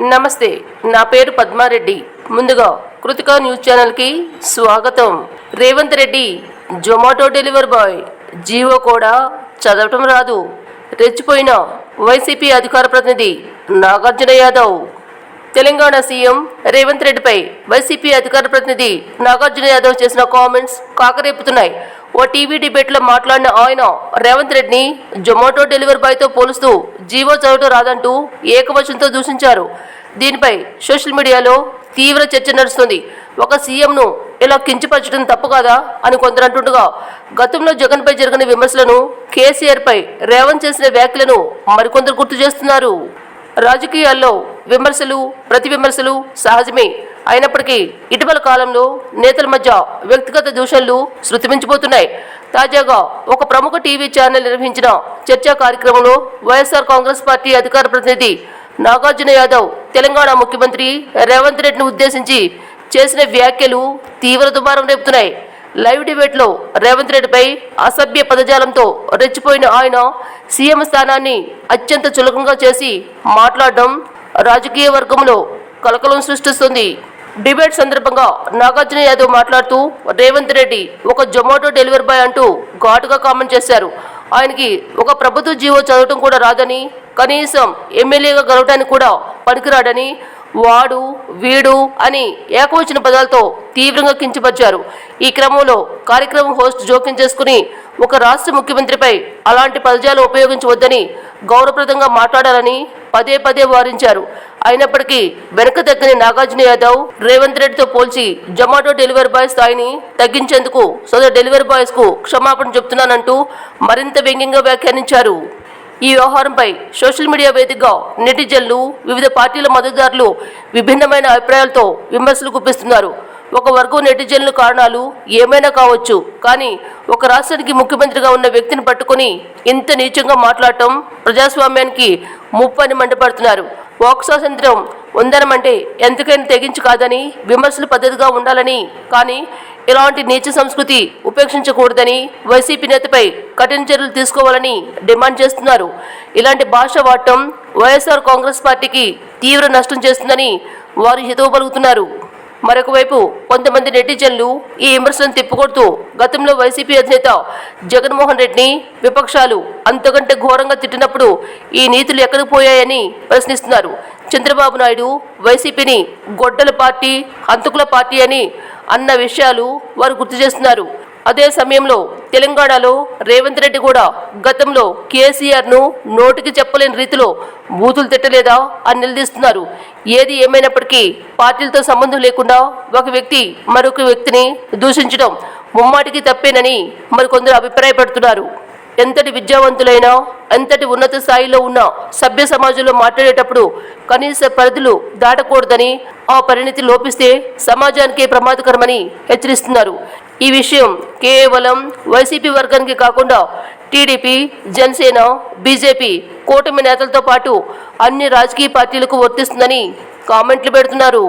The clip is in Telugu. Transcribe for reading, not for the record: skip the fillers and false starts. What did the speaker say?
నమస్తే, నా పేరు పద్మారెడ్డి. ముందుగా కృతికా న్యూస్ ఛానల్కి స్వాగతం. Revanth Reddy Zomato delivery boy GO కూడా చదవటం రాదు. రెచ్చిపోయిన వైసీపీ అధికార ప్రతినిధి నాగార్జున యాదవ్. తెలంగాణ సీఎం రేవంత్ రెడ్డిపై వైసీపీ అధికార ప్రతినిధి నాగార్జున యాదవ్ చేసిన కామెంట్స్ కాకరేపుతున్నాయి. ఓ టీవీ డిబేట్లో మాట్లాడిన ఆయన రేవంత్ రెడ్డిని జొమాటో డెలివరీ బాయ్తో పోలుస్తూ జీవో చదవటం రాదంటూ ఏకవచనంతో దూషించారు. దీనిపై సోషల్ మీడియాలో తీవ్ర చర్చ నడుస్తుంది. ఒక సీఎంను ఇలా కించపరచడం తప్పు కాదా అని కొందరు అంటుండగా, గతంలో జగన్పై జరిగిన విమర్శలను, కేసీఆర్పై రేవంత్ చేసిన వ్యాఖ్యలను మరికొందరు గుర్తు చేస్తున్నారు. రాజకీయాల్లో విమర్శలు, ప్రతి విమర్శలు సహజమే. అయినప్పటికీ ఇటీవల కాలంలో నేతల మధ్య వ్యక్తిగత దూషణలు శృతిమించిపోతున్నాయి. తాజాగా ఒక ప్రముఖ టీవీ ఛానల్ నిర్వహించిన చర్చా కార్యక్రమంలో వైఎస్ఆర్ కాంగ్రెస్ పార్టీ అధికార ప్రతినిధి నాగార్జున యాదవ్ తెలంగాణ ముఖ్యమంత్రి రేవంత్ రెడ్డిని ఉద్దేశించి చేసిన వ్యాఖ్యలు తీవ్ర దుమారం రేపుతున్నాయి. లైవ్ డిబేట్లో రేవంత్ రెడ్డిపై అసభ్య పదజాలంతో రెచ్చిపోయిన ఆయన సీఎం స్థానాన్ని అత్యంత చులకంగా చేసి మాట్లాడడం రాజకీయ వర్గంలో కలకలం సృష్టిస్తుంది. డిబేట్ సందర్భంగా నాగార్జున యాదవ్ మాట్లాడుతూ రేవంత్ రెడ్డి ఒక జొమాటో డెలివరీ బాయ్ అంటూ ఘాటుగా కామెంట్ చేశారు. ఆయనకి ఒక ప్రభుత్వ జీవో చదవటం కూడా రాదని, కనీసం ఎమ్మెల్యేగా గెలవడానికి కూడా పనికిరాడని, వాడు వీడు అని ఏకవచన పదాలతో తీవ్రంగా కించపరిచారు. ఈ క్రమంలో కార్యక్రమం హోస్ట్ జోక్యం చేసుకుని ఒక రాష్ట్ర ముఖ్యమంత్రిపై అలాంటి పదజాలం ఉపయోగించవద్దని, గౌరవప్రదంగా మాట్లాడాలని పదే పదే వారించారు. అయినప్పటికీ వెనక తగ్గని నాగార్జున యాదవ్ రేవంత్ రెడ్డితో పోల్చి జొమాటో డెలివరీ బాయ్ స్థాయిని తగ్గించేందుకు సదరు డెలివరీ బాయ్స్ కు క్షమాపణ చెబుతున్నానంటూ మరింత వ్యంగ్యంగా వ్యాఖ్యానించారు. ఈ వ్యవహారంపై సోషల్ మీడియా వేదికగా నెటిజన్లు, వివిధ పార్టీల మద్దతుదారులు విభిన్నమైన అభిప్రాయాలతో విమర్శలు గుప్పిస్తున్నారు. ఒక వర్గం నెటిజన్లు కారణాలు ఏమైనా కావచ్చు, కానీ ఒక రాష్ట్రానికి ముఖ్యమంత్రిగా ఉన్న వ్యక్తిని పట్టుకుని ఇంత నీచంగా మాట్లాడటం ప్రజాస్వామ్యానికి ముప్పు అని మండిపడుతున్నారు. వాక్ స్వాతంత్ర్యం ఉందనమంటే ఎంతకైనా తెగించి కాదని, విమర్శలు పద్ధతిగా ఉండాలని, కానీ ఇలాంటి నీచ సంస్కృతి ఉపేక్షించకూడదని వైసీపీ నేతపై కఠిన చర్యలు తీసుకోవాలని డిమాండ్ చేస్తున్నారు. ఇలాంటి భాష వాడటం వైఎస్ఆర్ కాంగ్రెస్ పార్టీకి తీవ్ర నష్టం చేస్తుందని వారు హితవు పలుకుతున్నారు. మరొక వైపు కొంతమంది నెటిజన్లు ఈ విమర్శలను తిప్పికొడుతూ గతంలో వైసీపీ అధినేత జగన్మోహన్ రెడ్డిని విపక్షాలు అంతకంటే ఘోరంగా తిట్టినప్పుడు ఈ నీతులు ఎక్కడికి పోయాయని ప్రశ్నిస్తున్నారు. చంద్రబాబు నాయుడు వైసీపీని గొడ్డల పార్టీ, హంతకుల పార్టీ అని అన్న విషయాలు వారు గుర్తు చేస్తున్నారు. అదే సమయంలో తెలంగాణలో రేవంత్ రెడ్డి కూడా గతంలో కేసీఆర్ను నోటికి చెప్పలేని రీతిలో బూతులు తిట్టలేదా అని నిలదీస్తున్నారు. ఏది ఏమైనప్పటికీ పార్టీలతో సంబంధం లేకుండా ఒక వ్యక్తి మరొక వ్యక్తిని దూషించడం ముమ్మాటికి తప్పేనని మరికొందరు అభిప్రాయపడుతున్నారు. ఎంతటి విద్యావంతులైనా, ఎంతటి ఉన్నత స్థాయిలో ఉన్న సభ్య సమాజంలో మాట్లాడేటప్పుడు కనీస పరిధులు దాటకూడదని, ఆ పరిణితి లోపిస్తే సమాజానికి ప్రమాదకరమని హెచ్చరిస్తున్నారు. ఈ విషయం కేవలం వైసీపీ వర్గానికి కాకుండా టీడీపీ, జనసేన, బీజేపీ కూటమి నేతలతో పాటు అన్ని రాజకీయ పార్టీలకు వర్తిస్తుందని కామెంట్లు పెడుతున్నారు.